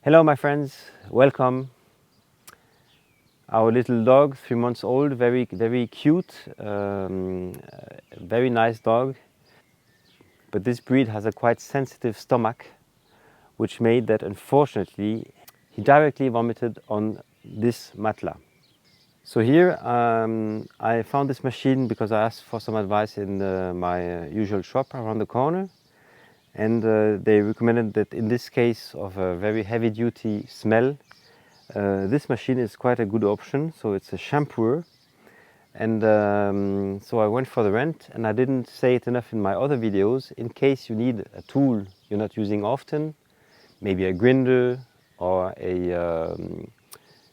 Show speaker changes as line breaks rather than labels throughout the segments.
Hello my friends, welcome. Our little dog, 3 months old, very cute, very nice dog. But this breed has a quite sensitive stomach, which made that unfortunately he directly vomited on this matla. So here I found this machine because I asked for some advice in my usual shop around the corner. And they recommended that in this case of a very heavy duty smell, this machine is quite a good option. So it's a Shampooer, and so I went for the rent, and I didn't say it enough in my other videos. In case you need a tool you're not using often, maybe a grinder or a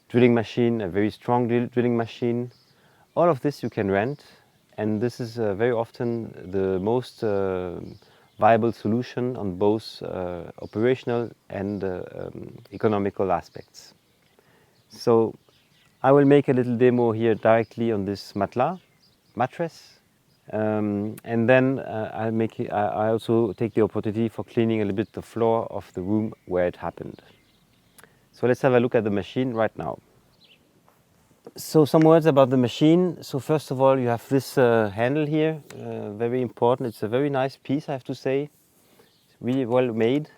drilling machine, a very strong drilling machine, all of this you can rent, and this is very often the most viable solution on both operational and economical aspects. So I will make a little demo here directly on this mattress, and then I also take the opportunity for cleaning a little bit the floor of the room where it happened. So let's have a look at the machine right now. So some words about the machine. So first of all, you have this handle here, very important. It's a very nice piece, I have to say. It's really well made.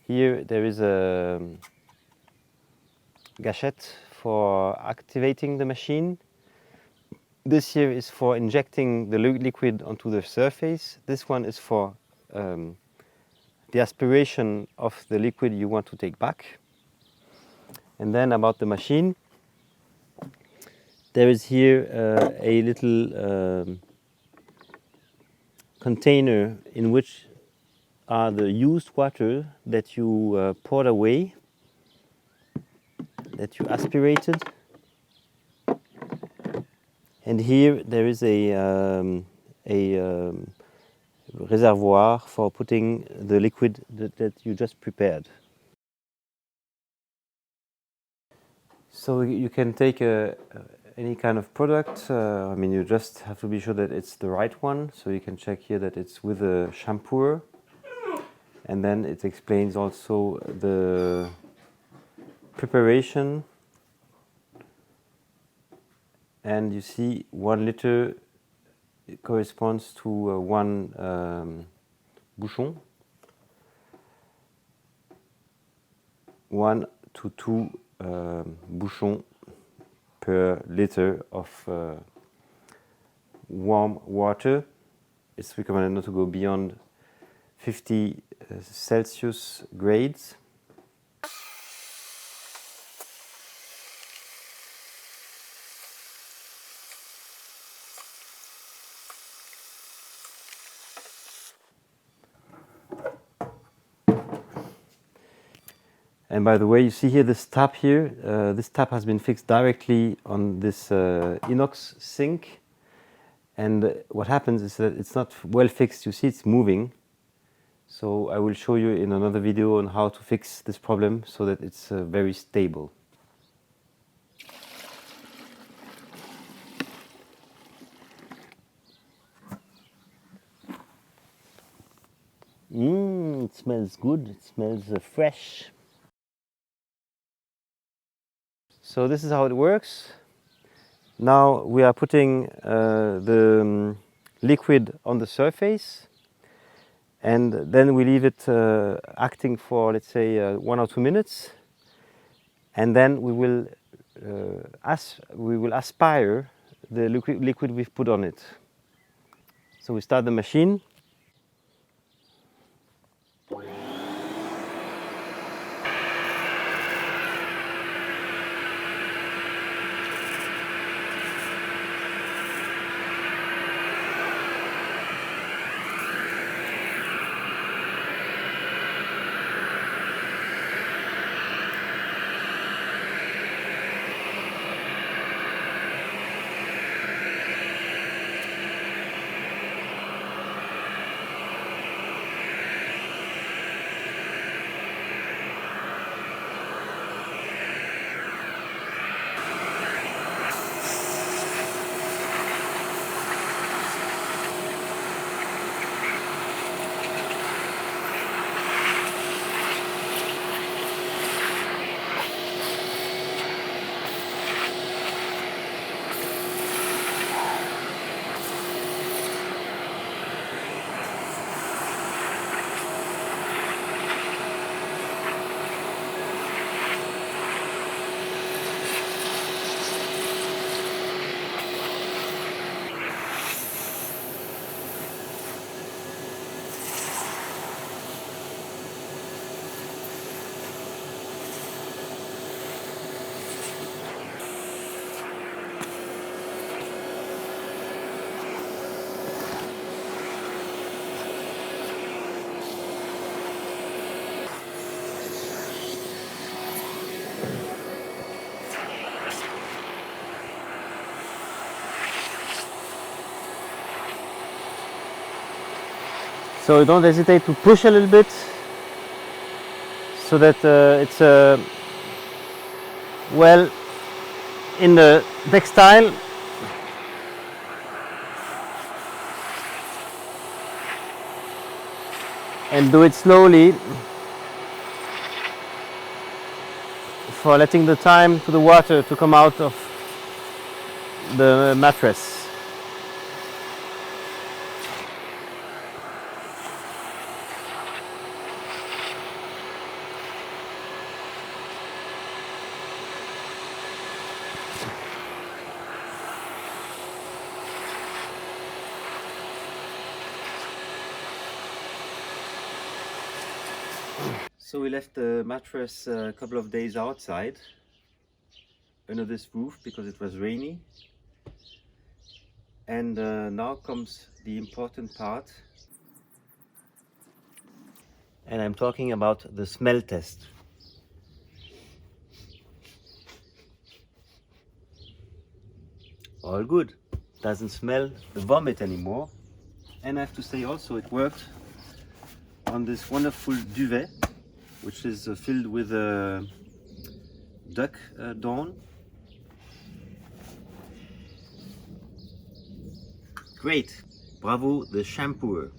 Here there is a gâchette for activating the machine. This here is for injecting the liquid onto the surface. This one is for the aspiration of the liquid you want to take back. And then about the machine, there is here a little container in which are the used water that you poured away, that you aspirated. And here there is a reservoir for putting the liquid that you just prepared. So you can take any kind of product. I mean, you just have to be sure that it's the right one. So you can check here that it's with a Shampooer. And then it explains also the preparation. And you see 1 liter corresponds to 1 bouchon. 1 to 2 bouchons per liter of warm water. It's recommended not to go beyond 50 Celsius grades. And by the way, you see here this tap here. This tap has been fixed directly on this inox sink. And what happens is that it's not well fixed. You see it's moving. So I will show you in another video on how to fix this problem so that it's very stable. It smells good. It smells fresh. So this is how it works. Now we are putting the liquid on the surface, and then we leave it acting for, let's say, 1 or 2 minutes, and then we will aspire the liquid we've put on it. So we start the machine. So don't hesitate to push a little bit so that it's well in the textile. And do it slowly for letting the time to the water to come out of the mattress. So we left the mattress a couple of days outside under this roof because it was rainy. And now comes the important part. And I'm talking about the smell test. All good. Doesn't smell the vomit anymore. And I have to say also it worked on this wonderful duvet, which is filled with duck down. Great! Bravo, the Shampooer.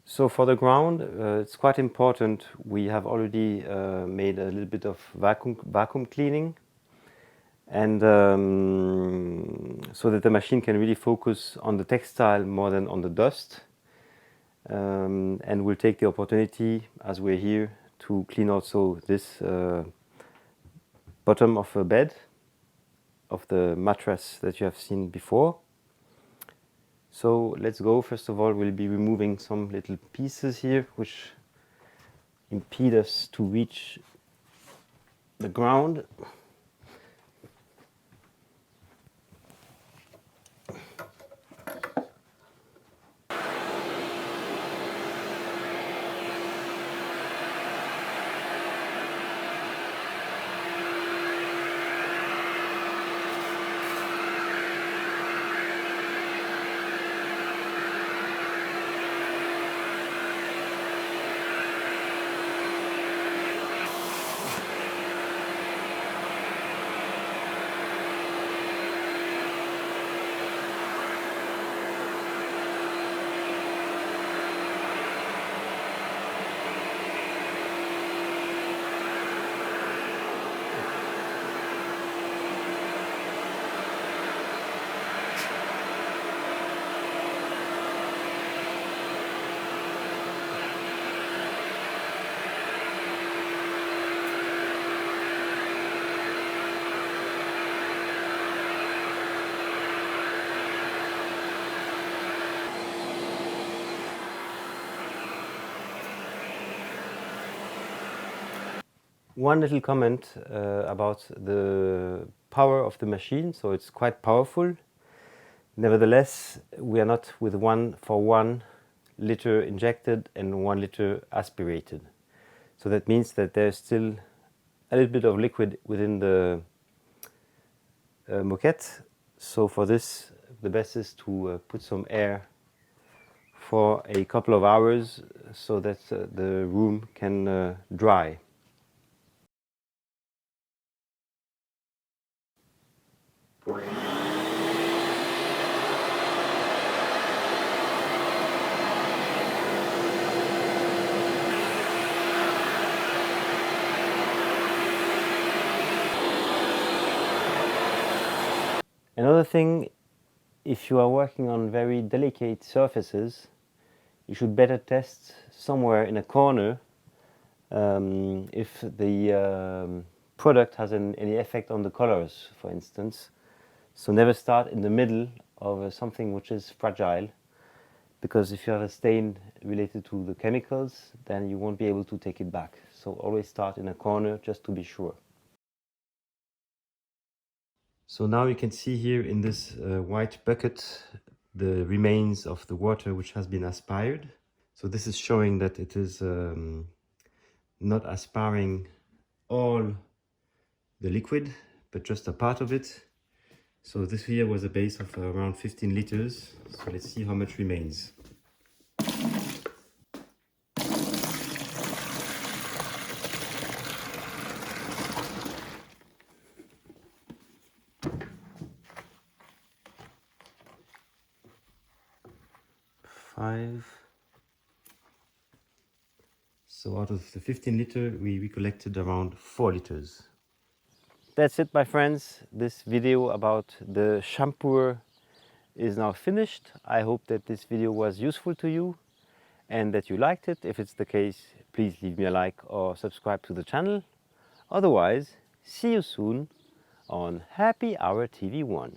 So for the ground, it's quite important. We have already made a little bit of vacuum cleaning, and so that the machine can really focus on the textile more than on the dust. And we'll take the opportunity, as we're here, to clean also this bottom of a bed, of the mattress that you have seen before. So let's go. First of all, we'll be removing some little pieces here which impede us to reach the ground. One little comment about the power of the machine. So it's quite powerful. Nevertheless, we are not with 1 liter injected and 1 liter aspirated. So that means that there's still a little bit of liquid within the moquette. So for this, the best is to put some air for a couple of hours so that the room can dry. Another thing, if you are working on very delicate surfaces, you should better test somewhere in a corner if the product has any effect on the colors, for instance. So never start in the middle of something which is fragile, because if you have a stain related to the chemicals, then you won't be able to take it back. So always start in a corner just to be sure. So now you can see here in this white bucket the remains of the water which has been aspired. So this is showing that it is not aspiring all the liquid, but just a part of it. So this here was a base of around 15 liters. So let's see how much remains. 5. So out of the 15 liter, we collected around 4 liters. That's it, my friends. This video about the Shampooer is now finished. I hope that this video was useful to you and that you liked it. If it's the case, please leave me a like or subscribe to the channel. Otherwise, see you soon on Happy Hour TV 1.